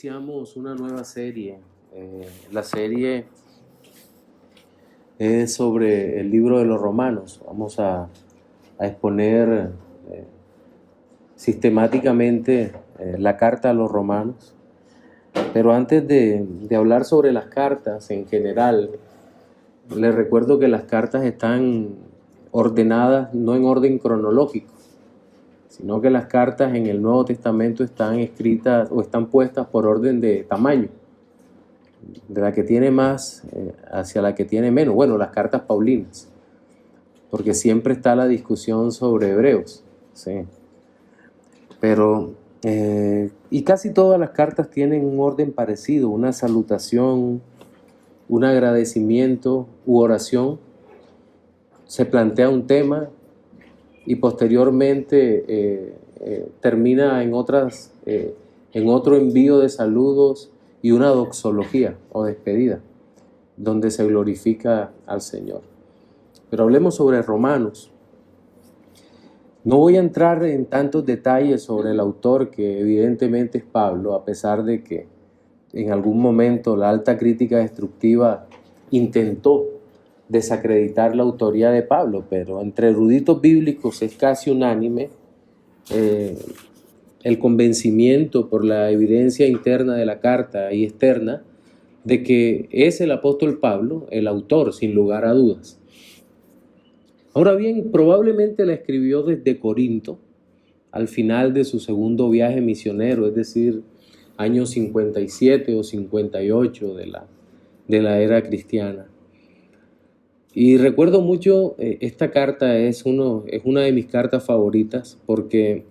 iniciamos una nueva serie. La serie es sobre el libro de los Romanos. Vamos a exponer sistemáticamente la carta a los Romanos. Pero antes de hablar sobre las cartas en general, les recuerdo que las cartas están ordenadas no en orden cronológico, sino que las cartas en el Nuevo Testamento están escritas o están puestas por orden de tamaño, de la que tiene más hacia la que tiene menos. Bueno, las cartas paulinas, porque siempre está la discusión sobre Hebreos, ¿sí? Pero, y casi todas las cartas tienen un orden parecido, una salutación, un agradecimiento u oración. Se plantea un tema y posteriormente termina en otro envío de saludos y una doxología o despedida, donde se glorifica al Señor. Pero hablemos sobre Romanos. No voy a entrar en tantos detalles sobre el autor, que evidentemente es Pablo, a pesar de que en algún momento la alta crítica destructiva intentó desacreditar la autoría de Pablo, pero entre eruditos bíblicos es casi unánime el convencimiento por la evidencia interna de la carta y externa de que es el apóstol Pablo el autor, sin lugar a dudas. Ahora bien, probablemente la escribió desde Corinto, al final de su segundo viaje misionero, es decir, años 57 o 58 de la era cristiana. Y recuerdo mucho, esta carta es una de mis cartas favoritas, porque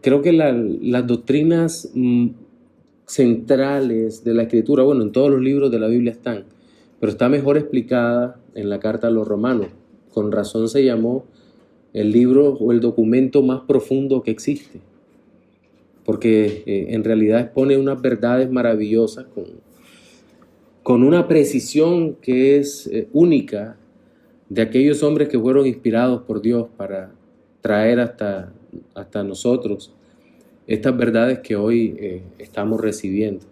creo que las doctrinas centrales de la Escritura, bueno, en todos los libros de la Biblia están, pero está mejor explicada en la carta a los Romanos. Con razón se llamó el libro o el documento más profundo que existe, porque en realidad expone unas verdades maravillosas con una precisión que es única de aquellos hombres que fueron inspirados por Dios para traer hasta nosotros estas verdades que hoy estamos recibiendo,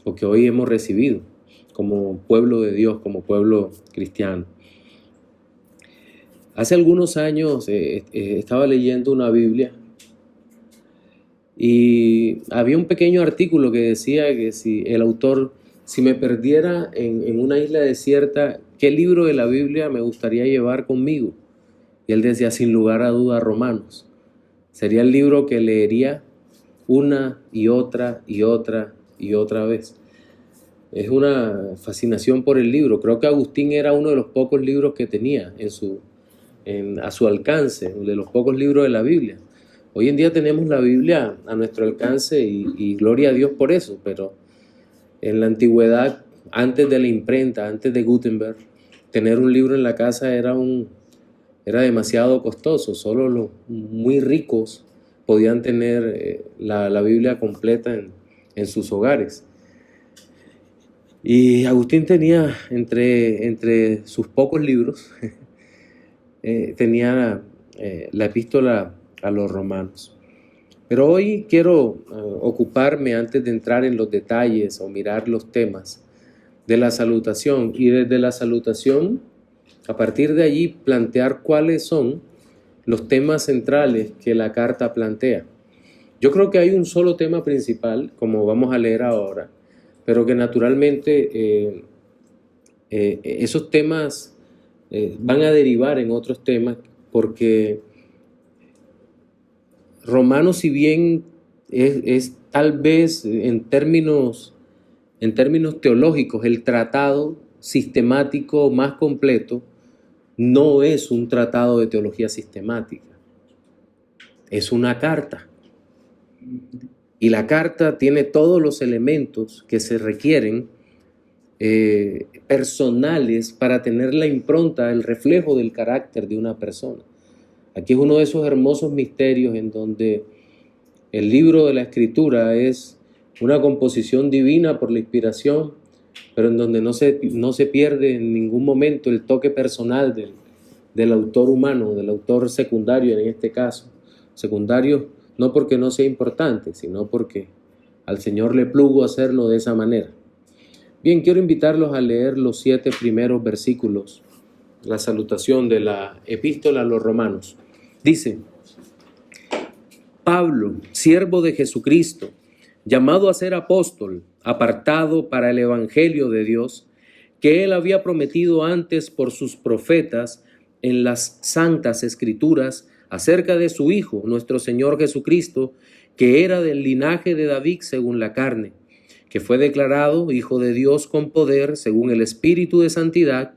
o que hoy hemos recibido como pueblo de Dios, como pueblo cristiano. Hace algunos años estaba leyendo una Biblia y había un pequeño artículo que decía que si el autor, si me perdiera en una isla desierta, ¿qué libro de la Biblia me gustaría llevar conmigo? Y él decía, sin lugar a duda, Romanos. Sería el libro que leería una y otra y otra y otra vez. Es una fascinación por el libro. Creo que Agustín era uno de los pocos libros que tenía a su alcance, de los pocos libros de la Biblia. Hoy en día tenemos la Biblia a nuestro alcance y gloria a Dios por eso, pero en la antigüedad, antes de la imprenta, antes de Gutenberg, tener un libro en la casa era demasiado costoso. Solo los muy ricos podían tener la Biblia completa en sus hogares. Y Agustín tenía entre sus pocos libros, tenía la epístola a los Romanos. Pero hoy quiero ocuparme, antes de entrar en los detalles o mirar los temas, de la salutación, y desde la salutación, a partir de allí, plantear cuáles son los temas centrales que la carta plantea. Yo creo que hay un solo tema principal, como vamos a leer ahora, pero que naturalmente esos temas van a derivar en otros temas, porque Romanos, si bien es tal vez en términos teológicos el tratado sistemático más completo, no es un tratado de teología sistemática, es una carta. Y la carta tiene todos los elementos que se requieren personales para tener la impronta, el reflejo del carácter de una persona. Aquí es uno de esos hermosos misterios en donde el libro de la Escritura es una composición divina por la inspiración, pero en donde no se pierde en ningún momento el toque personal del autor humano, del autor secundario en este caso. Secundario no porque no sea importante, sino porque al Señor le plugo hacerlo de esa manera. Bien, quiero invitarlos a leer los 7 primeros versículos, la salutación de la epístola a los romanos. Dice: Pablo, siervo de Jesucristo, llamado a ser apóstol, apartado para el evangelio de Dios, que él había prometido antes por sus profetas en las santas escrituras acerca de su Hijo, nuestro Señor Jesucristo, que era del linaje de David según la carne, que fue declarado Hijo de Dios con poder según el Espíritu de Santidad,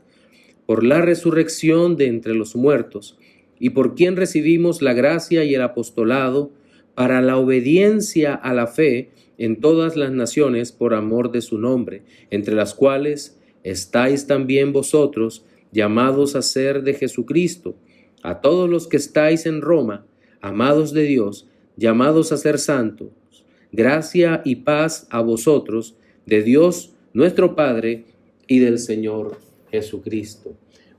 por la resurrección de entre los muertos, y por quien recibimos la gracia y el apostolado para la obediencia a la fe en todas las naciones por amor de su nombre, entre las cuales estáis también vosotros, llamados a ser de Jesucristo, a todos los que estáis en Roma, amados de Dios, llamados a ser santos. Gracia y paz a vosotros, de Dios nuestro Padre y del Señor Jesucristo.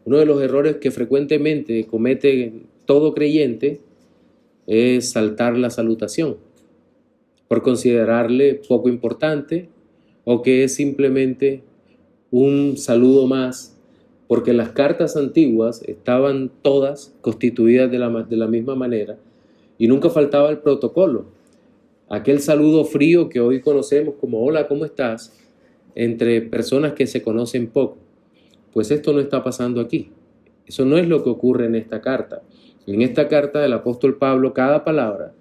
Uno de los errores que frecuentemente comete todo creyente es saltar la salutación, por considerarle poco importante o que es simplemente un saludo más, porque las cartas antiguas estaban todas constituidas de la misma manera y nunca faltaba el protocolo. Aquel saludo frío que hoy conocemos como hola, ¿cómo estás?, entre personas que se conocen poco. Pues esto no está pasando aquí. Eso no es lo que ocurre en esta carta. En esta carta del apóstol Pablo, cada palabra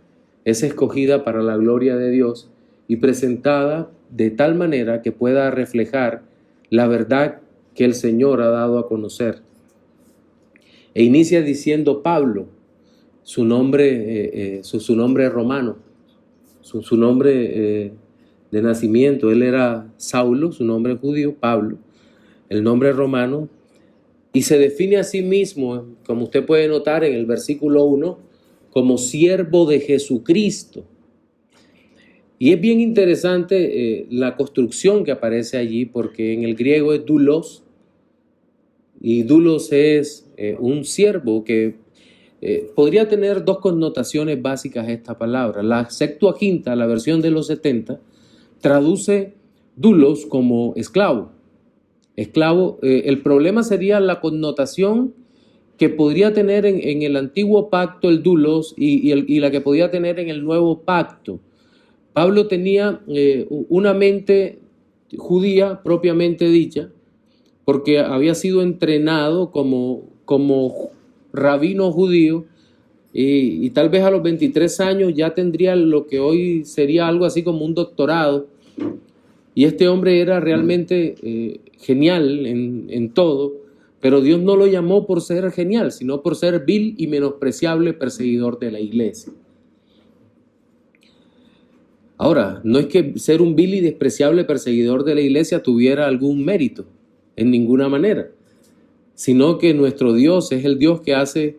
es escogida para la gloria de Dios y presentada de tal manera que pueda reflejar la verdad que el Señor ha dado a conocer. E inicia diciendo Pablo, su nombre romano, su nombre de nacimiento. Él era Saulo, su nombre judío, Pablo, el nombre romano, y se define a sí mismo, como usted puede notar en el versículo 1, como siervo de Jesucristo. Y es bien interesante la construcción que aparece allí, porque en el griego es doulos, y doulos es un siervo que podría tener 2 connotaciones básicas esta palabra. La Septuaginta, la versión de los 70, traduce doulos como esclavo. El problema sería la connotación que podría tener en el antiguo pacto el doulos y la que podía tener en el nuevo pacto. Pablo tenía una mente judía propiamente dicha, porque había sido entrenado como rabino judío, y tal vez a los 23 años ya tendría lo que hoy sería algo así como un doctorado. Y este hombre era realmente genial en todo, pero Dios no lo llamó por ser genial, sino por ser vil y menospreciable perseguidor de la iglesia. Ahora, no es que ser un vil y despreciable perseguidor de la iglesia tuviera algún mérito, en ninguna manera, sino que nuestro Dios es el Dios que hace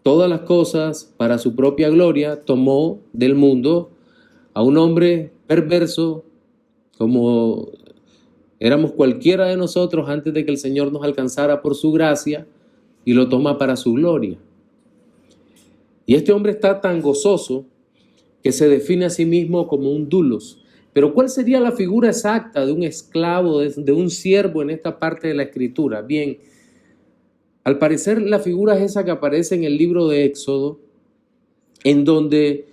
todas las cosas para su propia gloria. Tomó del mundo a un hombre perverso, como éramos cualquiera de nosotros antes de que el Señor nos alcanzara por su gracia, y lo toma para su gloria. Y este hombre está tan gozoso que se define a sí mismo como un doulos. Pero ¿cuál sería la figura exacta de un esclavo, de un siervo en esta parte de la Escritura? Bien, al parecer la figura es esa que aparece en el libro de Éxodo, en donde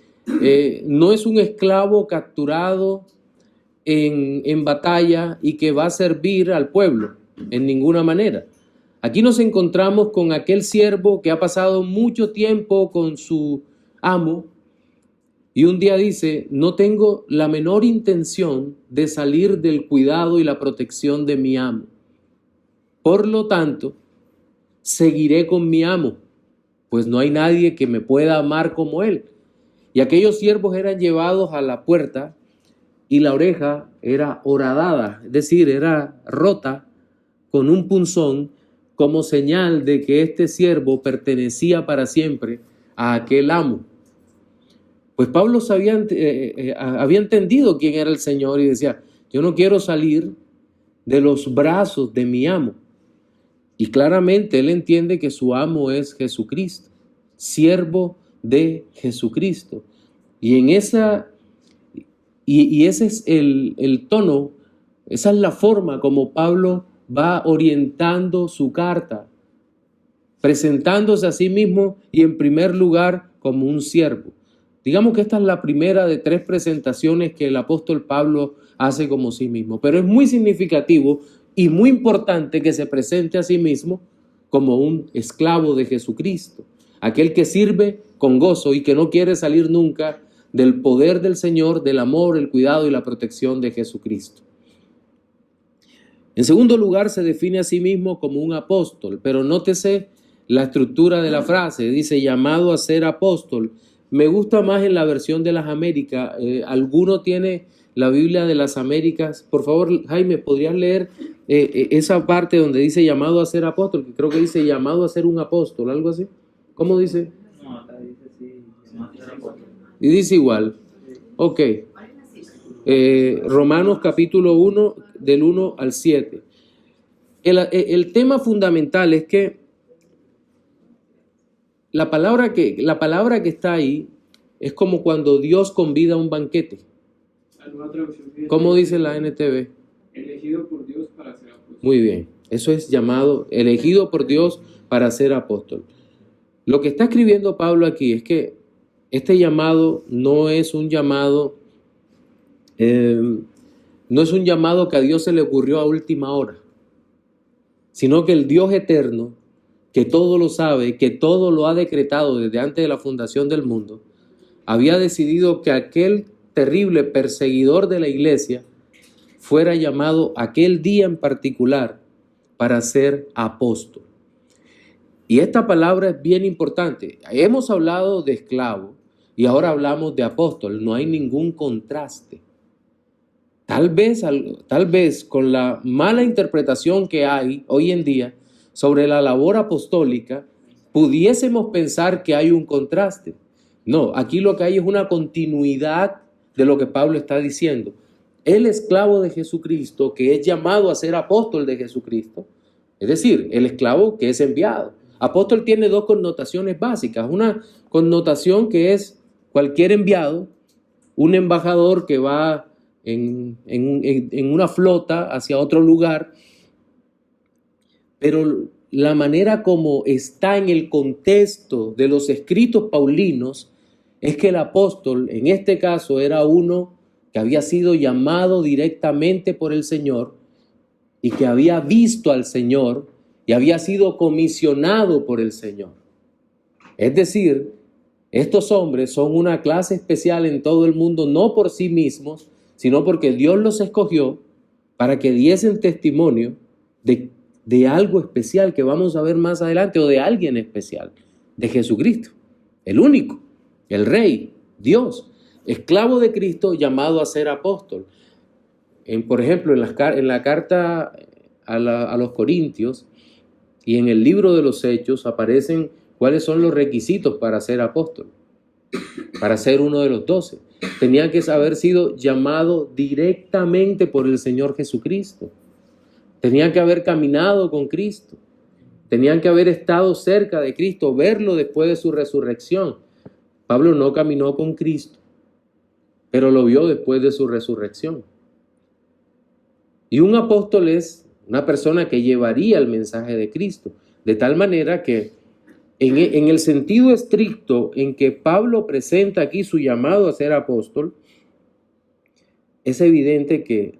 no es un esclavo capturado en batalla y que va a servir al pueblo en ninguna manera. Aquí nos encontramos con aquel siervo que ha pasado mucho tiempo con su amo y un día dice: no tengo la menor intención de salir del cuidado y la protección de mi amo. Por lo tanto, seguiré con mi amo, pues no hay nadie que me pueda amar como él. Y aquellos siervos eran llevados a la puerta y la oreja era horadada, es decir, era rota con un punzón como señal de que este siervo pertenecía para siempre a aquel amo. Pues Pablo había entendido quién era el Señor y decía: yo no quiero salir de los brazos de mi amo. Y claramente él entiende que su amo es Jesucristo, siervo de Jesucristo. Y Y ese es el tono, esa es la forma como Pablo va orientando su carta, presentándose a sí mismo y en primer lugar como un siervo. Digamos que esta es la primera de 3 presentaciones que el apóstol Pablo hace como sí mismo, pero es muy significativo y muy importante que se presente a sí mismo como un esclavo de Jesucristo, aquel que sirve con gozo y que no quiere salir nunca del poder del Señor, del amor, el cuidado y la protección de Jesucristo. En segundo lugar, se define a sí mismo como un apóstol, pero nótese la estructura de la frase, dice llamado a ser apóstol. Me gusta más en la versión de las Américas. ¿Alguno tiene la Biblia de las Américas? Por favor, Jaime, ¿podrías leer esa parte donde dice llamado a ser apóstol? Que creo que dice llamado a ser un apóstol, algo así. ¿Cómo dice? No, acá dice sí, llamado a ser apóstol. Y dice igual. Ok. Romanos capítulo 1, del 1 al 7. El tema fundamental es que la palabra que está ahí es como cuando Dios convida a un banquete. ¿Cómo dice la NTV? Elegido por Dios para ser apóstol. Muy bien, eso es llamado, elegido por Dios para ser apóstol. Lo que está escribiendo Pablo aquí es que este llamado no es un llamado que a Dios se le ocurrió a última hora, sino que el Dios eterno, que todo lo sabe, que todo lo ha decretado desde antes de la fundación del mundo, había decidido que aquel terrible perseguidor de la iglesia fuera llamado aquel día en particular para ser apóstol. Y esta palabra es bien importante. Hemos hablado de esclavo y ahora hablamos de apóstol. No hay ningún contraste. Tal vez con la mala interpretación que hay hoy en día sobre la labor apostólica, pudiésemos pensar que hay un contraste. No, aquí lo que hay es una continuidad de lo que Pablo está diciendo. El esclavo de Jesucristo, que es llamado a ser apóstol de Jesucristo, es decir, el esclavo que es enviado. Apóstol tiene 2 connotaciones básicas. Una connotación que es cualquier enviado, un embajador que va en una flota hacia otro lugar, pero la manera como está en el contexto de los escritos paulinos es que el apóstol, en este caso, era uno que había sido llamado directamente por el Señor y que había visto al Señor y había sido comisionado por el Señor. Es decir, estos hombres son una clase especial en todo el mundo, no por sí mismos, sino porque Dios los escogió para que diesen testimonio de algo especial que vamos a ver más adelante, o de alguien especial, de Jesucristo, el único, el Rey, Dios, esclavo de Cristo, llamado a ser apóstol. Por ejemplo, en la carta a los Corintios y en el libro de los Hechos aparecen cuáles son los requisitos para ser apóstol, para ser uno de los 12. Tenía que haber sido llamado directamente por el Señor Jesucristo. Tenían que haber caminado con Cristo. Tenían que haber estado cerca de Cristo, verlo después de su resurrección. Pablo no caminó con Cristo, pero lo vio después de su resurrección. Y un apóstol es una persona que llevaría el mensaje de Cristo, de tal manera que en el sentido estricto en que Pablo presenta aquí su llamado a ser apóstol, es evidente que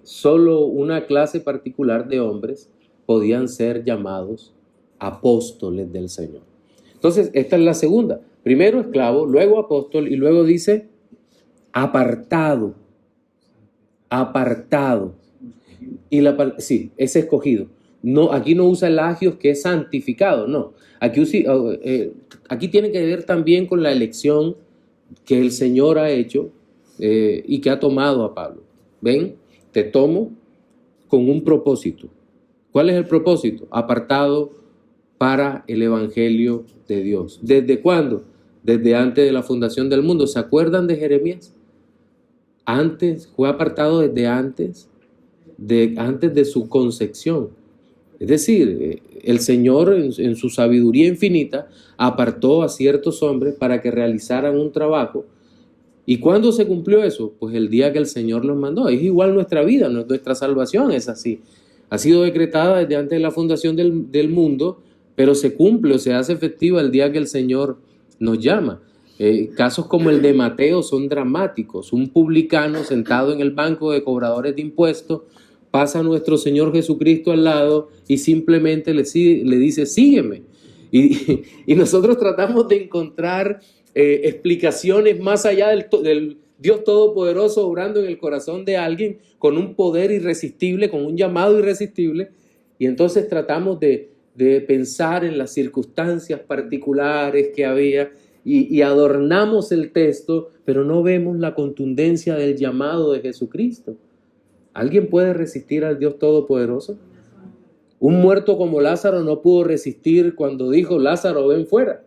solo una clase particular de hombres podían ser llamados apóstoles del Señor. Entonces, esta es la segunda. Primero esclavo, luego apóstol y luego dice apartado. Apartado. Y sí, es escogido. No, aquí no usa el agios, que es santificado, no. Aquí tiene que ver también con la elección que el Señor ha hecho y que ha tomado a Pablo. ¿Ven? Te tomo con un propósito. ¿Cuál es el propósito? Apartado para el Evangelio de Dios. ¿Desde cuándo? Desde antes de la fundación del mundo. ¿Se acuerdan de Jeremías? Fue apartado desde antes de su concepción. Es decir, el Señor en su sabiduría infinita apartó a ciertos hombres para que realizaran un trabajo ¿Y cuándo se cumplió eso? Pues el día que el Señor los mandó. Es igual nuestra vida, nuestra salvación es así. Ha sido decretada desde antes de la fundación del mundo, pero se cumple o se hace efectiva el día que el Señor nos llama. Casos como el de Mateo son dramáticos. Un publicano sentado en el banco de cobradores de impuestos pasa a nuestro Señor Jesucristo al lado y simplemente le dice, sígueme. Y nosotros tratamos de encontrar explicaciones más allá del Dios Todopoderoso obrando en el corazón de alguien con un poder irresistible, con un llamado irresistible, y entonces tratamos de pensar en las circunstancias particulares que había y adornamos el texto, pero no vemos la contundencia del llamado de Jesucristo. ¿Alguien puede resistir al Dios Todopoderoso? Un muerto como Lázaro no pudo resistir cuando dijo, Lázaro, ven fuera.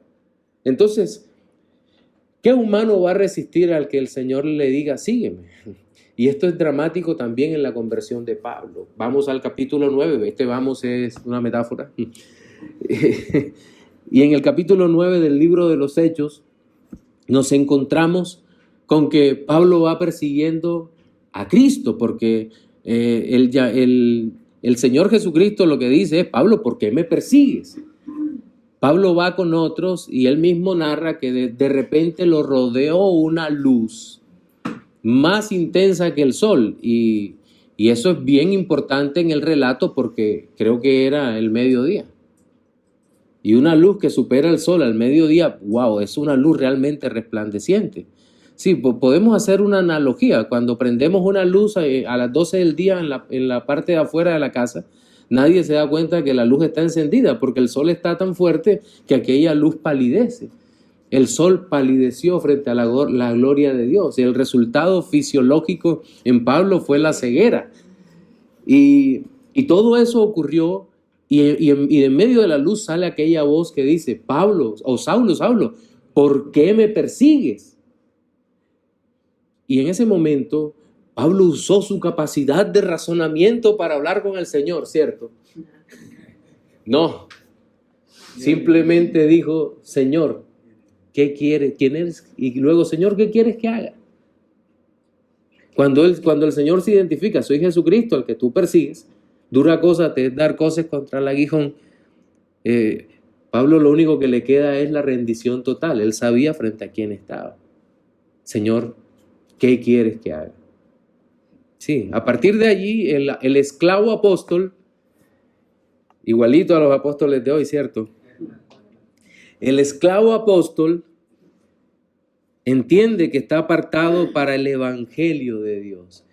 Entonces, ¿qué humano va a resistir al que el Señor le diga, sígueme? Y esto es dramático también en la conversión de Pablo. Vamos al capítulo 9, vamos es una metáfora. Y en el capítulo 9 del libro de los Hechos nos encontramos con que Pablo va persiguiendo a Cristo, porque el Señor Jesucristo lo que dice es, Pablo, ¿por qué me persigues? Pablo va con otros y él mismo narra que de repente lo rodeó una luz más intensa que el sol, y eso es bien importante en el relato porque creo que era el mediodía. Y una luz que supera el sol al mediodía, wow, es una luz realmente resplandeciente. Sí, podemos hacer una analogía. Cuando prendemos una luz a las 12 del día en la parte de afuera de la casa, nadie se da cuenta que la luz está encendida porque el sol está tan fuerte que aquella luz palidece. El sol palideció frente a la gloria de Dios. Y el resultado fisiológico en Pablo fue la ceguera. Y todo eso ocurrió y en medio de la luz sale aquella voz que dice, Pablo, o Saulo, Saulo, ¿por qué me persigues? Y en ese momento, Pablo usó su capacidad de razonamiento para hablar con el Señor, ¿cierto? No, simplemente dijo, Señor, ¿qué quieres? ¿Quién eres? Y luego, Señor, ¿qué quieres que haga? Cuando el Señor se identifica, soy Jesucristo, al que tú persigues, dura cosa te es dar cosas contra el aguijón. Pablo lo único que le queda es la rendición total. Él sabía frente a quién estaba. Señor, ¿qué quieres que haga? Sí, a partir de allí, el esclavo apóstol, igualito a los apóstoles de hoy, ¿cierto? El esclavo apóstol entiende que está apartado para el evangelio de Dios.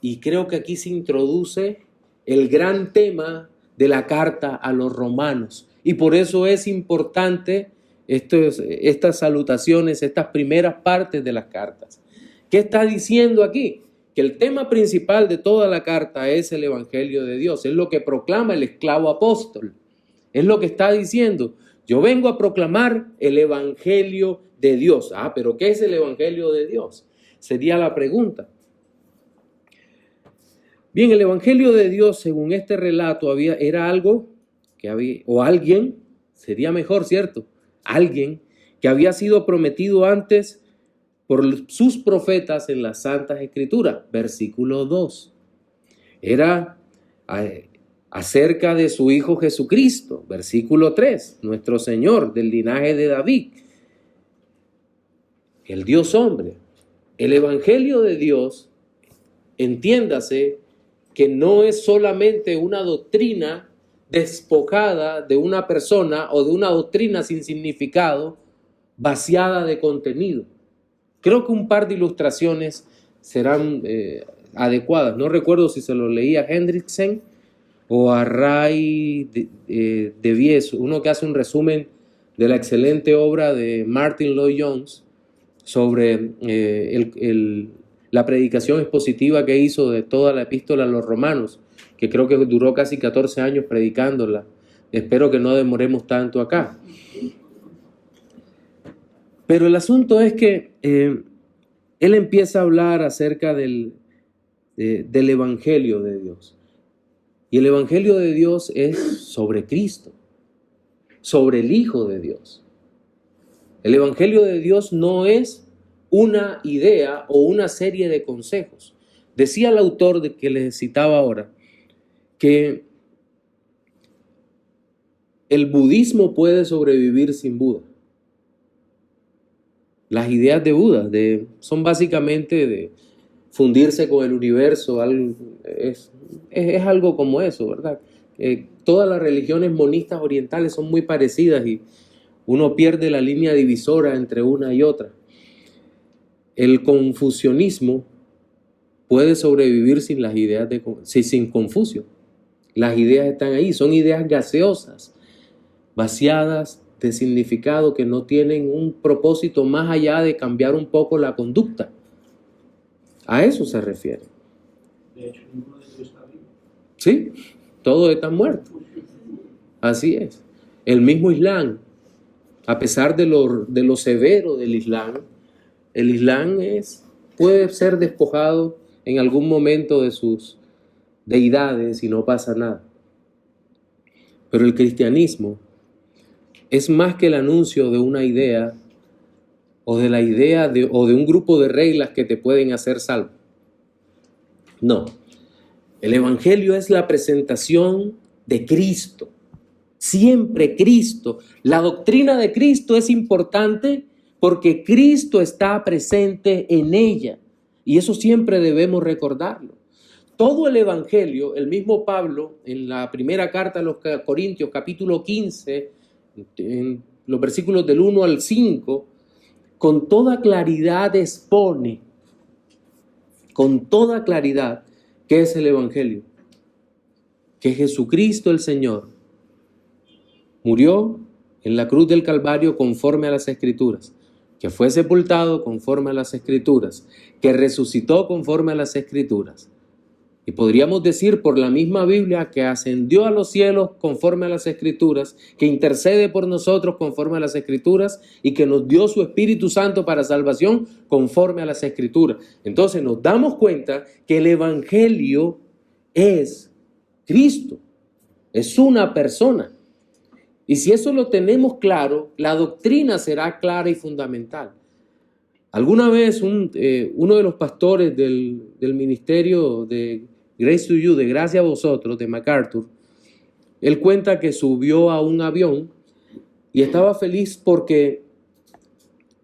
Y creo que aquí se introduce el gran tema de la carta a los romanos. Y por eso es importante estas salutaciones, estas primeras partes de las cartas. ¿Qué está diciendo aquí? Que el tema principal de toda la carta es el evangelio de Dios. Es lo que proclama el esclavo apóstol. Es lo que está diciendo. Yo vengo a proclamar el evangelio de Dios. Pero ¿qué es el evangelio de Dios? Sería la pregunta. Bien, el evangelio de Dios, según este relato, era algo que había, o alguien, sería mejor, ¿cierto? Alguien que había sido prometido antes por sus profetas en las Santas Escrituras. Versículo 2. Era acerca de su Hijo Jesucristo. Versículo 3. Nuestro Señor, del linaje de David. El Dios hombre. El evangelio de Dios, entiéndase, que no es solamente una doctrina despojada de una persona o de una doctrina sin significado, vaciada de contenido. Creo que un par de ilustraciones serán adecuadas. No recuerdo si se lo leí a Hendrickson o a Ray de Vies, uno que hace un resumen de la excelente obra de Martin Lloyd-Jones sobre la predicación expositiva que hizo de toda la epístola a los romanos, que creo que duró casi 14 años predicándola. Espero que no demoremos tanto acá. Pero el asunto es que él empieza a hablar acerca del evangelio de Dios. Y el evangelio de Dios es sobre Cristo, sobre el Hijo de Dios. El evangelio de Dios no es una idea o una serie de consejos. Decía el autor que les citaba ahora que el budismo puede sobrevivir sin Buda. Las ideas de Buda son básicamente de fundirse con el universo, es algo como eso, ¿verdad? Todas las religiones monistas orientales son muy parecidas y uno pierde la línea divisora entre una y otra. El confucianismo puede sobrevivir sin las ideas sin Confucio. Las ideas están ahí, son ideas gaseosas, vaciadas de significado, que no tienen un propósito más allá de cambiar un poco la conducta. A eso se refiere. De hecho, ninguno de ellos está vivo. Sí, todos están muertos. Así es. El mismo Islam, a pesar de lo severo del Islam, el Islam puede ser despojado en algún momento de sus deidades y no pasa nada. Pero el cristianismo es más que el anuncio de una idea o de la idea o de un grupo de reglas que te pueden hacer salvo. No, el Evangelio es la presentación de Cristo, siempre Cristo. La doctrina de Cristo es importante porque Cristo está presente en ella y eso siempre debemos recordarlo. Todo el Evangelio, el mismo Pablo en la primera carta a los Corintios, capítulo 15, en los versículos del 1 al 5, con toda claridad expone, con toda claridad, qué es el Evangelio. Que Jesucristo el Señor murió en la cruz del Calvario conforme a las Escrituras, que fue sepultado conforme a las Escrituras, que resucitó conforme a las Escrituras. Y podríamos decir por la misma Biblia que ascendió a los cielos conforme a las Escrituras, que intercede por nosotros conforme a las Escrituras y que nos dio su Espíritu Santo para salvación conforme a las Escrituras. Entonces nos damos cuenta que el Evangelio es Cristo, es una persona. Y si eso lo tenemos claro, la doctrina será clara y fundamental. Alguna vez uno de los pastores del ministerio de Grace to You, de Gracia a Vosotros, de MacArthur, él cuenta que subió a un avión y estaba feliz porque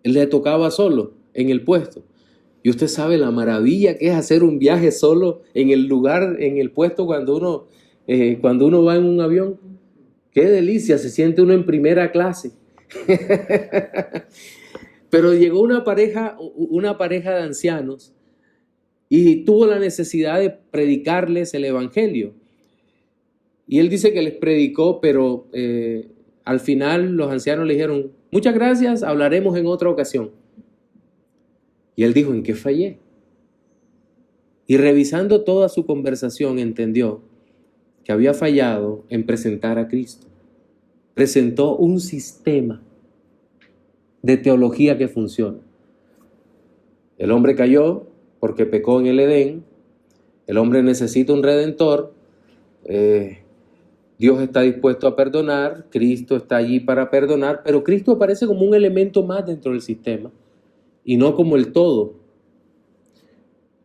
le tocaba solo en el puesto. Y usted sabe la maravilla que es hacer un viaje solo en el lugar, en el puesto cuando uno va en un avión. ¡Qué delicia! Se siente uno en primera clase. Pero llegó una pareja de ancianos y tuvo la necesidad de predicarles el Evangelio. Y él dice que les predicó, pero al final los ancianos le dijeron, muchas gracias, hablaremos en otra ocasión. Y él dijo, ¿en qué fallé? Y revisando toda su conversación entendió que había fallado en presentar a Cristo. Presentó un sistema de teología que funciona. El hombre cayó porque pecó en el Edén. El hombre necesita un redentor. Dios está dispuesto a perdonar. Cristo está allí para perdonar. Pero Cristo aparece como un elemento más dentro del sistema y no como el todo.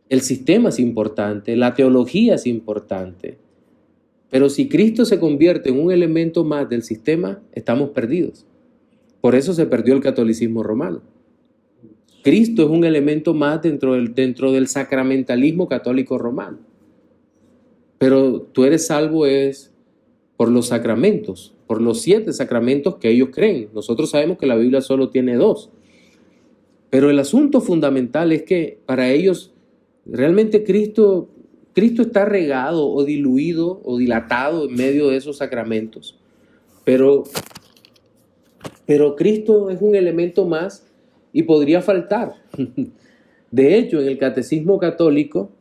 El sistema es importante. La teología es importante. Pero si Cristo se convierte en un elemento más del sistema, estamos perdidos. Por eso se perdió el catolicismo romano. Cristo es un elemento más dentro del sacramentalismo católico romano. Pero tú eres salvo es por los sacramentos, por los 7 sacramentos que ellos creen. Nosotros sabemos que la Biblia solo tiene 2. Pero el asunto fundamental es que para ellos realmente Cristo está regado o diluido o dilatado en medio de esos sacramentos. Pero Cristo es un elemento más y podría faltar. De hecho, en el catecismo católico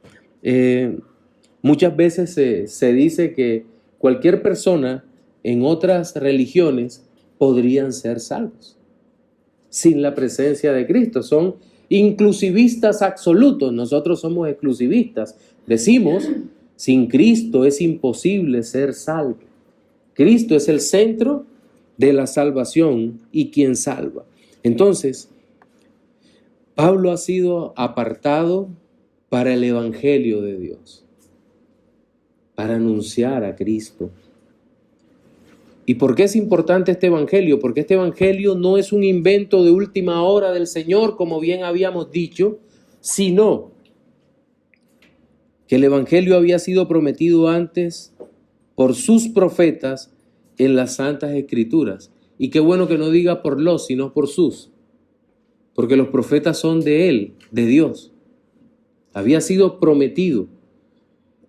muchas veces se dice que cualquier persona en otras religiones podrían ser salvos sin la presencia de Cristo. Son inclusivistas absolutos. Nosotros somos exclusivistas. Decimos, sin Cristo es imposible ser salvo. Cristo es el centro de la salvación y quien salva. Entonces, Pablo ha sido apartado para el Evangelio de Dios, para anunciar a Cristo. ¿Y por qué es importante este Evangelio? Porque este Evangelio no es un invento de última hora del Señor, como bien habíamos dicho, sino que el Evangelio había sido prometido antes por sus profetas en las Santas Escrituras. Y qué bueno que no diga por los, sino por sus, porque los profetas son de Él, de Dios. Había sido prometido.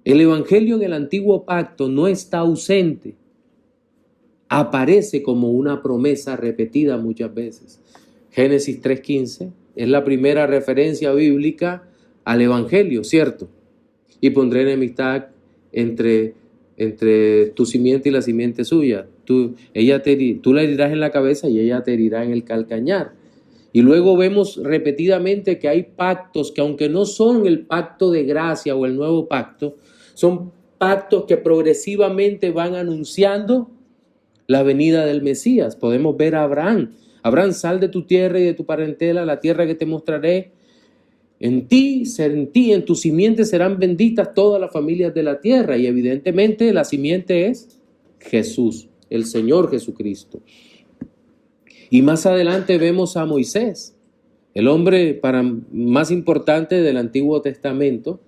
El Evangelio en el Antiguo Pacto no está ausente. Aparece como una promesa repetida muchas veces. Génesis 3:15 es la primera referencia bíblica al Evangelio, ¿cierto? Y pondré enemistad entre tu simiente y la simiente suya. Tú la herirás en la cabeza y ella te herirá en el calcañar. Y luego vemos repetidamente que hay pactos que, aunque no son el pacto de gracia o el nuevo pacto, son pactos que progresivamente van anunciando la venida del Mesías. Podemos ver a Abraham. Abraham, sal de tu tierra y de tu parentela, la tierra que te mostraré. En ti, en tu simiente serán benditas todas las familias de la tierra. Y evidentemente la simiente es Jesús, el Señor Jesucristo. Y más adelante vemos a Moisés, el hombre más importante del Antiguo Testamento,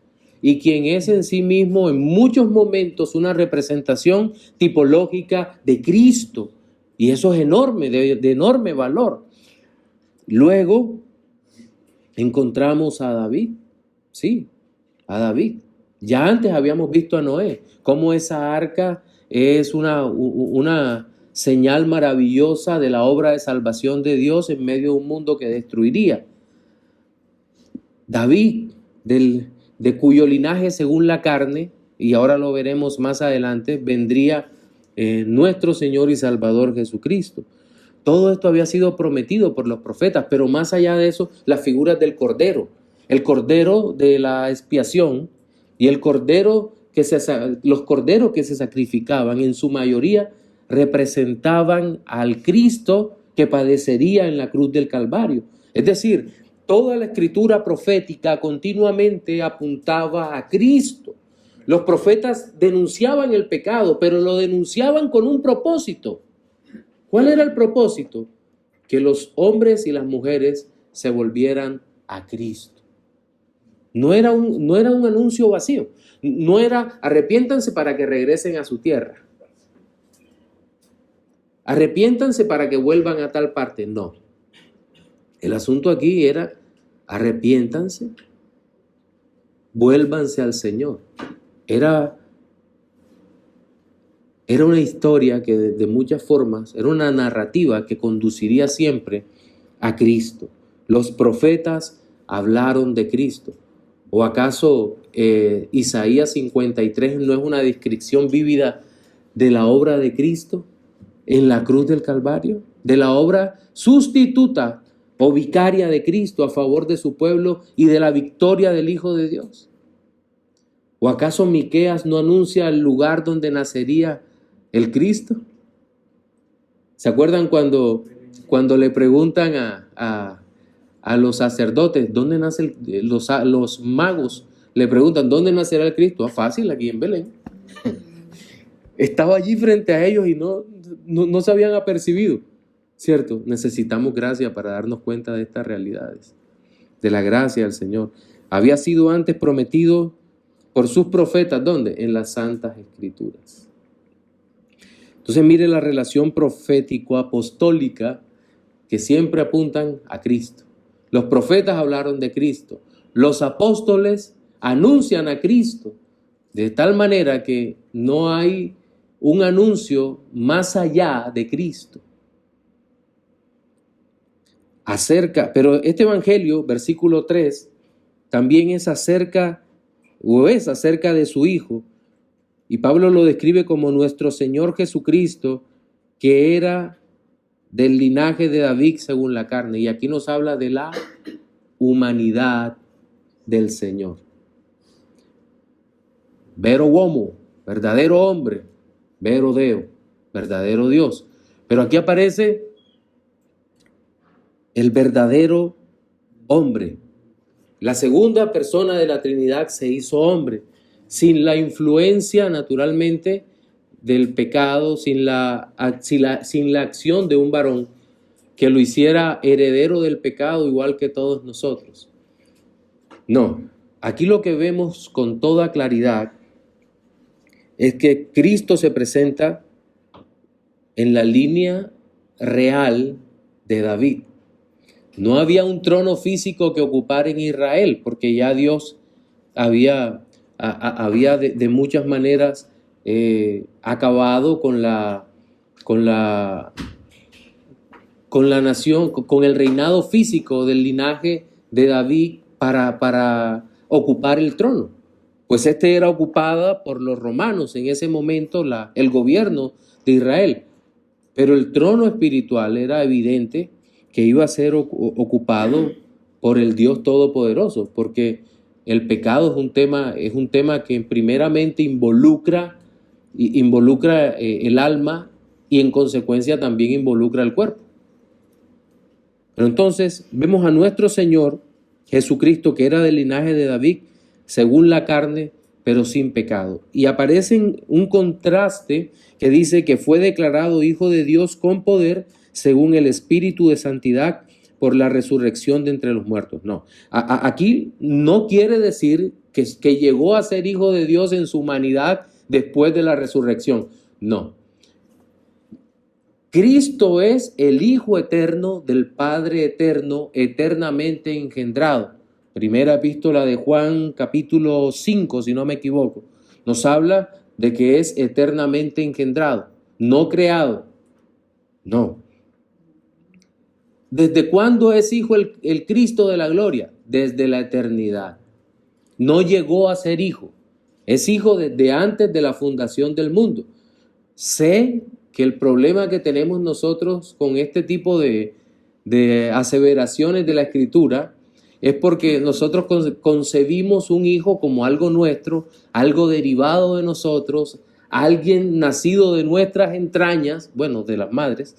y quien es en sí mismo en muchos momentos una representación tipológica de Cristo. Y eso es enorme, de enorme valor. Luego encontramos a David, sí, a David. Ya antes habíamos visto a Noé, cómo esa arca es una señal maravillosa de la obra de salvación de Dios en medio de un mundo que destruiría. David, de cuyo linaje según la carne, y ahora lo veremos más adelante, vendría nuestro Señor y Salvador Jesucristo. Todo esto había sido prometido por los profetas, pero más allá de eso, las figuras del Cordero, el Cordero de la expiación y los corderos que se sacrificaban, en su mayoría representaban al Cristo que padecería en la cruz del Calvario. Es decir, toda la escritura profética continuamente apuntaba a Cristo. Los profetas denunciaban el pecado, pero lo denunciaban con un propósito. ¿Cuál era el propósito? Que los hombres y las mujeres se volvieran a Cristo. No era un anuncio vacío. No era arrepiéntanse para que regresen a su tierra. Arrepiéntanse para que vuelvan a tal parte. No. El asunto aquí era arrepiéntanse, vuélvanse al Señor. Era una historia que de muchas formas, era una narrativa que conduciría siempre a Cristo. Los profetas hablaron de Cristo. ¿O acaso Isaías 53 no es una descripción vívida de la obra de Cristo en la cruz del Calvario? De la obra sustituta o vicaria de Cristo a favor de su pueblo y de la victoria del Hijo de Dios. ¿O acaso Miqueas no anuncia el lugar donde nacería el Cristo? ¿Se acuerdan cuando le preguntan a los sacerdotes, ¿dónde nace los magos? Le preguntan, ¿dónde nacerá el Cristo? Fácil, aquí en Belén. Estaba allí frente a ellos y no se habían apercibido, ¿cierto? Necesitamos gracia para darnos cuenta de estas realidades, de la gracia del Señor. Había sido antes prometido por sus profetas, ¿dónde? En las Santas Escrituras. Entonces mire la relación profético-apostólica que siempre apuntan a Cristo. Los profetas hablaron de Cristo. Los apóstoles anuncian a Cristo. De tal manera que no hay un anuncio más allá de Cristo. Pero este evangelio, versículo 3, también es acerca de su Hijo. Y Pablo lo describe como nuestro Señor Jesucristo, que era del linaje de David según la carne. Y aquí nos habla de la humanidad del Señor. Vero homo, verdadero hombre. Vero Deo, verdadero Dios. Pero aquí aparece el verdadero hombre. La segunda persona de la Trinidad se hizo hombre, sin la influencia naturalmente del pecado, sin la acción de un varón que lo hiciera heredero del pecado igual que todos nosotros. No, aquí lo que vemos con toda claridad es que Cristo se presenta en la línea real de David. No había un trono físico que ocupar en Israel, porque ya Dios había de muchas maneras acabado con la nación, con el reinado físico del linaje de David para ocupar el trono. Pues este era ocupada por los romanos en ese momento, el gobierno de Israel. Pero el trono espiritual era evidente que iba a ser ocupado por el Dios Todopoderoso, porque el pecado es un tema que primeramente involucra el alma y en consecuencia también involucra el cuerpo. Pero entonces vemos a nuestro Señor Jesucristo, que era del linaje de David, según la carne, pero sin pecado. Y aparece un contraste que dice que fue declarado Hijo de Dios con poder según el Espíritu de Santidad por la resurrección de entre los muertos. No, aquí no quiere decir que llegó a ser Hijo de Dios en su humanidad después de la resurrección. No. Cristo es el Hijo eterno del Padre eterno, eternamente engendrado. Primera epístola de Juan, capítulo 5, si no me equivoco, nos habla de que es eternamente engendrado, no creado. No. ¿Desde cuándo es hijo el Cristo de la gloria? Desde la eternidad. No llegó a ser hijo. Es hijo desde antes de la fundación del mundo. Sé que el problema que tenemos nosotros con este tipo de aseveraciones de la Escritura es porque nosotros concebimos un hijo como algo nuestro, algo derivado de nosotros, alguien nacido de nuestras entrañas, bueno, de las madres,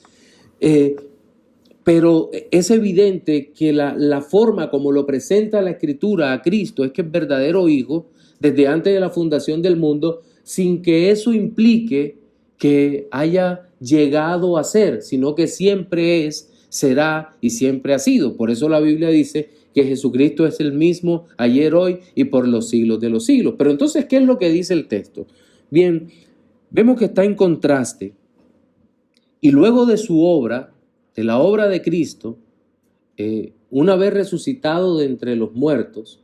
pero es evidente que la forma como lo presenta la Escritura a Cristo es que es verdadero hijo desde antes de la fundación del mundo, sin que eso implique que haya llegado a ser, sino que siempre es, será y siempre ha sido. Por eso la Biblia dice que Jesucristo es el mismo ayer, hoy y por los siglos de los siglos. Pero entonces, ¿qué es lo que dice el texto? Bien, vemos que está en contraste. Y luego de su obra, de la obra de Cristo, una vez resucitado de entre los muertos,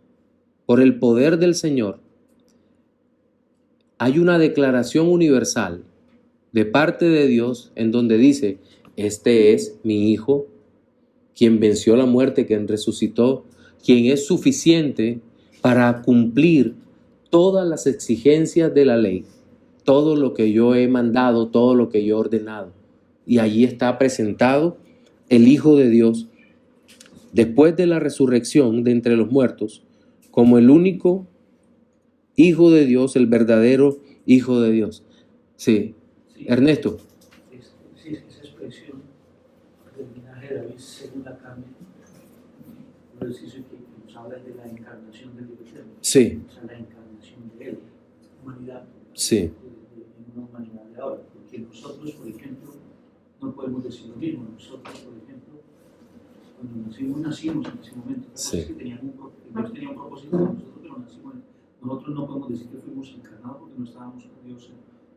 por el poder del Señor, hay una declaración universal de parte de Dios en donde dice: este es mi Hijo, quien venció la muerte, quien resucitó, quien es suficiente para cumplir todas las exigencias de la ley, todo lo que yo he mandado, todo lo que yo he ordenado. Y allí está presentado el Hijo de Dios, después de la resurrección de entre los muertos, como el único Hijo de Dios, el verdadero Hijo de Dios. Sí, Ernesto. Sí, esa expresión del linaje de David según la carne, no es eso que nos habla de la encarnación del Dios eterno. Sí. O sea, la encarnación de él, humanidad. Sí. De una humanidad de ahora. Porque nosotros, por ejemplo, no podemos decir lo mismo. Nosotros, por ejemplo, cuando nacimos en ese momento. Sí. Es que Dios tenía un propósito con nosotros, pero nacimos. Nosotros no podemos decir que fuimos encarnados porque no estábamos con Dios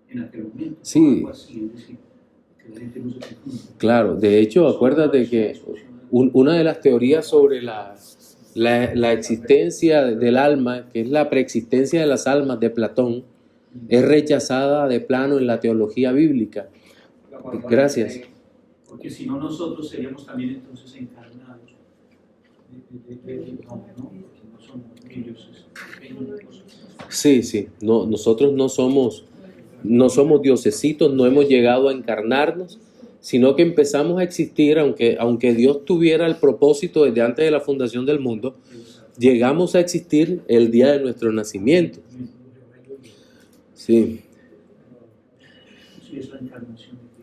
en aquel momento. Sí. Algo así, es decir, que la gente no se confunda. Claro, de hecho, acuérdate que una de las teorías sobre la existencia del alma, que es la preexistencia de las almas de Platón, es rechazada de plano en la teología bíblica. Gracias. Porque si no, nosotros seríamos también entonces encarnados ¿no? Porque no somos ellos, pequeños. Sí, no, nosotros no somos diosesitos, no hemos llegado a encarnarnos, sino que empezamos a existir, aunque Dios tuviera el propósito desde antes de la fundación del mundo, llegamos a existir el día de nuestro nacimiento. Sí.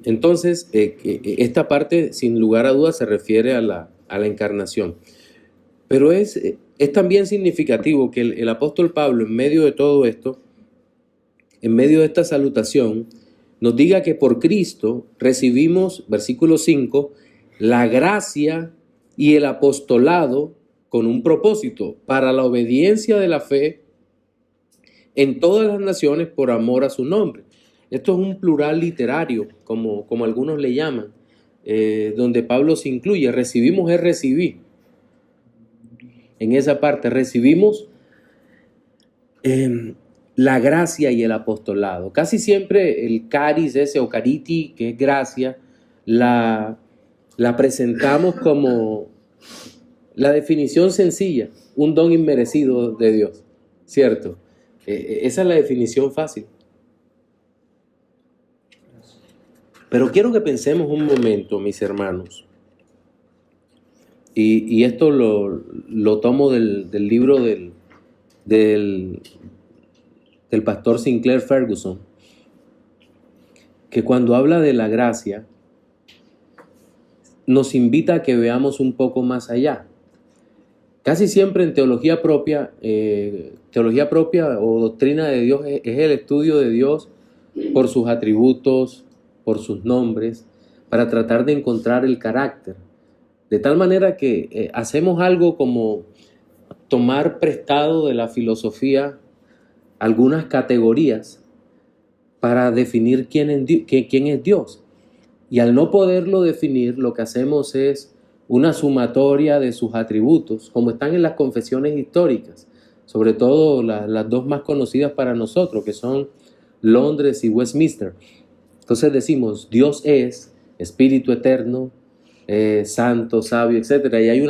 Entonces, esta parte, sin lugar a dudas, se refiere a la encarnación. Pero es también significativo que el apóstol Pablo, en medio de todo esto, en medio de esta salutación, nos diga que por Cristo recibimos, versículo 5, la gracia y el apostolado con un propósito, para la obediencia de la fe en todas las naciones por amor a su nombre. Esto es un plural literario, como algunos le llaman, donde Pablo se incluye. Recibimos es recibí. En esa parte recibimos la gracia y el apostolado. Casi siempre el caris ese o cariti, que es gracia, la presentamos como la definición sencilla, un don inmerecido de Dios, ¿cierto? Esa es la definición fácil. Pero quiero que pensemos un momento, mis hermanos, y esto lo tomo del libro del pastor Sinclair Ferguson, que cuando habla de la gracia, nos invita a que veamos un poco más allá. Casi siempre en teología propia o doctrina de Dios es el estudio de Dios por sus atributos, por sus nombres, para tratar de encontrar el carácter. De tal manera que hacemos algo como tomar prestado de la filosofía algunas categorías para definir quién es Dios. Y al no poderlo definir, lo que hacemos es una sumatoria de sus atributos, como están en las confesiones históricas, sobre todo las dos más conocidas para nosotros, que son Londres y Westminster. Entonces decimos, Dios es Espíritu eterno, santo, sabio, etc. Y hay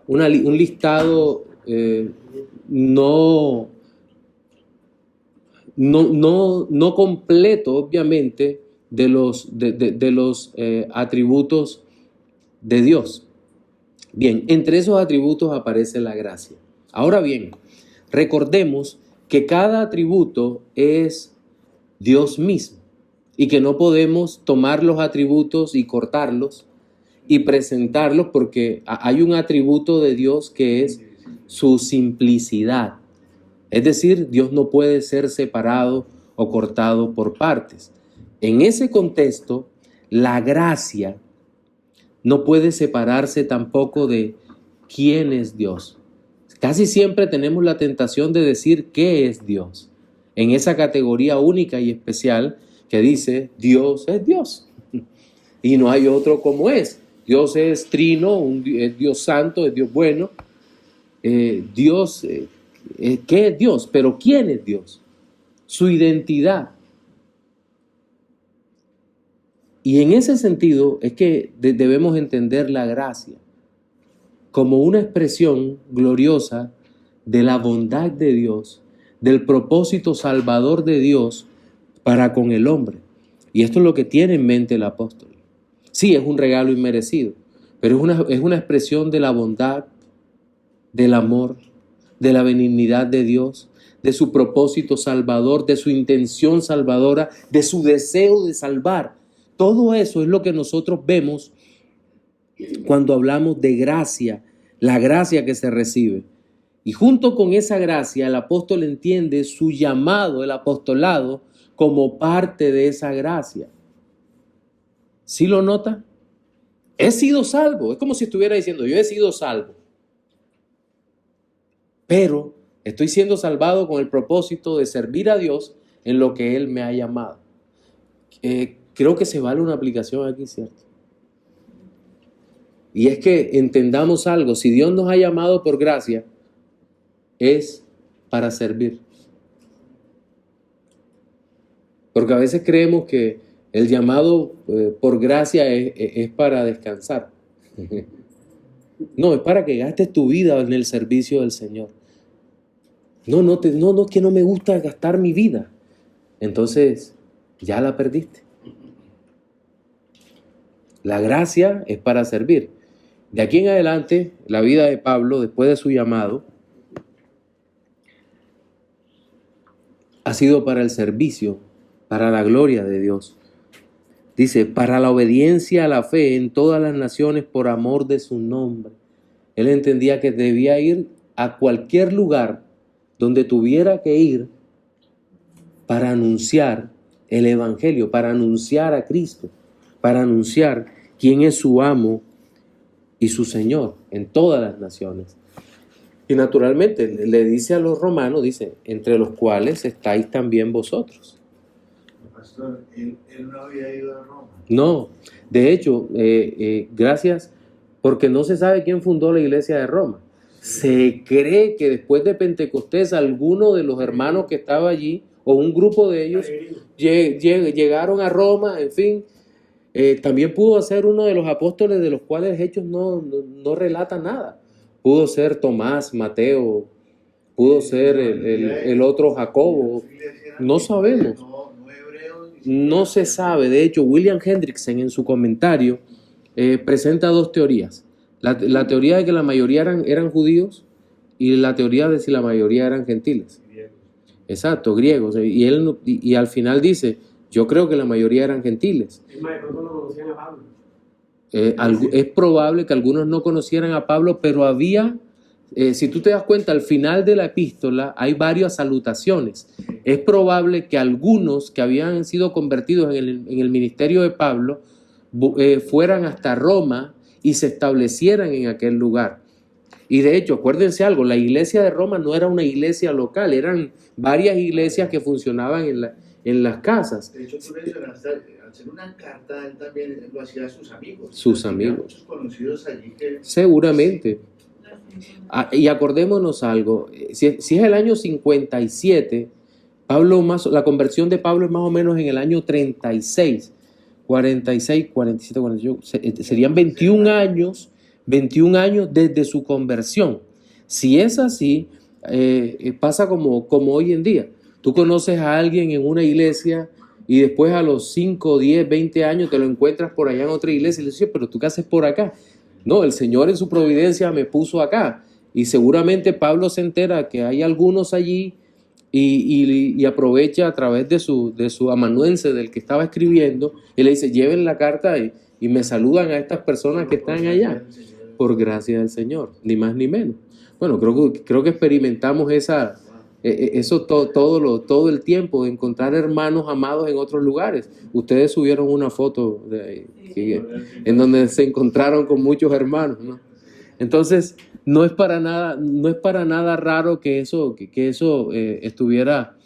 un listado no completo, obviamente, de los atributos de Dios. Bien, entre esos atributos aparece la gracia. Ahora bien, recordemos que cada atributo es Dios mismo y que no podemos tomar los atributos y cortarlos y presentarlos, porque hay un atributo de Dios que es su simplicidad. Es decir, Dios no puede ser separado o cortado por partes. En ese contexto, la gracia no puede separarse tampoco de quién es Dios. Casi siempre tenemos la tentación de decir qué es Dios, en esa categoría única y especial que dice Dios es Dios y no hay otro como es. Dios es trino, es Dios santo, es Dios bueno. Dios, ¿qué es Dios? Pero ¿quién es Dios? Su identidad. Y en ese sentido es que debemos entender la gracia como una expresión gloriosa de la bondad de Dios, del propósito salvador de Dios para con el hombre. Y esto es lo que tiene en mente el apóstol. Sí, es un regalo inmerecido, pero es una expresión de la bondad, del amor, de la benignidad de Dios, de su propósito salvador, de su intención salvadora, de su deseo de salvar. Todo eso es lo que nosotros vemos cuando hablamos de gracia, la gracia que se recibe. Y junto con esa gracia, el apóstol entiende su llamado, el apostolado, como parte de esa gracia. ¿Sí lo nota? He sido salvo. Es como si estuviera diciendo, yo he sido salvo. Pero estoy siendo salvado con el propósito de servir a Dios en lo que Él me ha llamado. Creo que se vale una aplicación aquí, ¿cierto? Y es que entendamos algo. Si Dios nos ha llamado por gracia, es para servir. Porque a veces creemos que el llamado por gracia es para descansar. No, es para que gastes tu vida en el servicio del Señor. No, que no me gusta gastar mi vida. Entonces, ya la perdiste. La gracia es para servir. De aquí en adelante, la vida de Pablo, después de su llamado, ha sido para el servicio, para la gloria de Dios. Dice, para la obediencia a la fe en todas las naciones por amor de su nombre. Él entendía que debía ir a cualquier lugar donde tuviera que ir para anunciar el Evangelio, para anunciar a Cristo, para anunciar quién es su amo y su Señor en todas las naciones. Y naturalmente le dice a los romanos, dice, entre los cuales estáis también vosotros. Pastor, él no había ido a Roma. No, de hecho, gracias, porque no se sabe quién fundó la iglesia de Roma. Se cree que después de Pentecostés, alguno de los hermanos que estaba allí, o un grupo de ellos, llegaron a Roma, en fin. También pudo ser uno de los apóstoles de los cuales Hechos no relata nada. Pudo ser Tomás, Mateo, pudo ser el otro Jacobo. No sabemos. No se sabe. De hecho, William Hendrickson en su comentario presenta dos teorías. La teoría de que la mayoría eran judíos y la teoría de si la mayoría eran gentiles. Exacto, griegos. Y al final dice, yo creo que la mayoría eran gentiles. Es más, de pronto no conocían a Pablo. Es probable que algunos no conocieran a Pablo, pero había, si tú te das cuenta, al final de la epístola hay varias salutaciones. Es probable que algunos que habían sido convertidos en el ministerio de Pablo fueran hasta Roma y se establecieran en aquel lugar. Y de hecho, acuérdense algo, la iglesia de Roma no era una iglesia local, eran varias iglesias que funcionaban en las casas. De hecho, tú mencionaste, al hacer una carta, él también lo hacía a sus amigos. Sus amigos. Muchos conocidos allí que... Seguramente. Y acordémonos algo, si es el año 57, la conversión de Pablo es más o menos en el año 36, 46, 47, 48, serían 21 años desde su conversión. Si es así, pasa como hoy en día. Tú conoces a alguien en una iglesia y después a los 5, 10, 20 años te lo encuentras por allá en otra iglesia y le dices, pero ¿tú qué haces por acá? No, el Señor en su providencia me puso acá. Y seguramente Pablo se entera que hay algunos allí y aprovecha a través de su amanuense del que estaba escribiendo y le dice, lleven la carta y me saludan a estas personas que están allá. Por gracia del Señor, ni más ni menos. Bueno, creo que experimentamos eso todo el tiempo, de encontrar hermanos amados en otros lugares. Ustedes subieron una foto en donde se encontraron con muchos hermanos, ¿no? Entonces, no es para nada raro que eso estuviera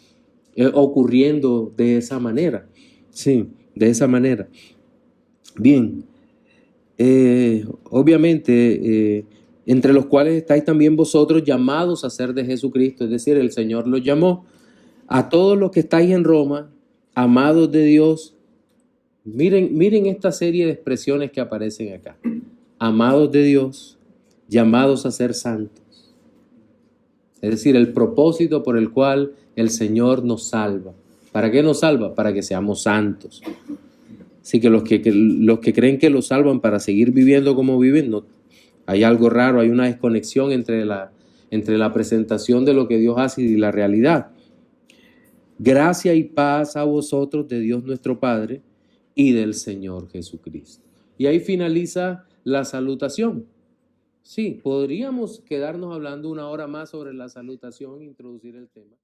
ocurriendo de esa manera. Sí, de esa manera. Bien. Obviamente, entre los cuales estáis también vosotros llamados a ser de Jesucristo, es decir, el Señor los llamó a todos los que estáis en Roma, amados de Dios. Miren esta serie de expresiones que aparecen acá. Amados de Dios, llamados a ser santos. Es decir, el propósito por el cual el Señor nos salva. ¿Para qué nos salva? Para que seamos santos. Así que los que creen que los salvan para seguir viviendo como viven, no, hay algo raro, hay una desconexión entre la presentación de lo que Dios hace y la realidad. Gracia y paz a vosotros de Dios nuestro Padre y del Señor Jesucristo. Y ahí finaliza la salutación. Sí, podríamos quedarnos hablando una hora más sobre la salutación e introducir el tema.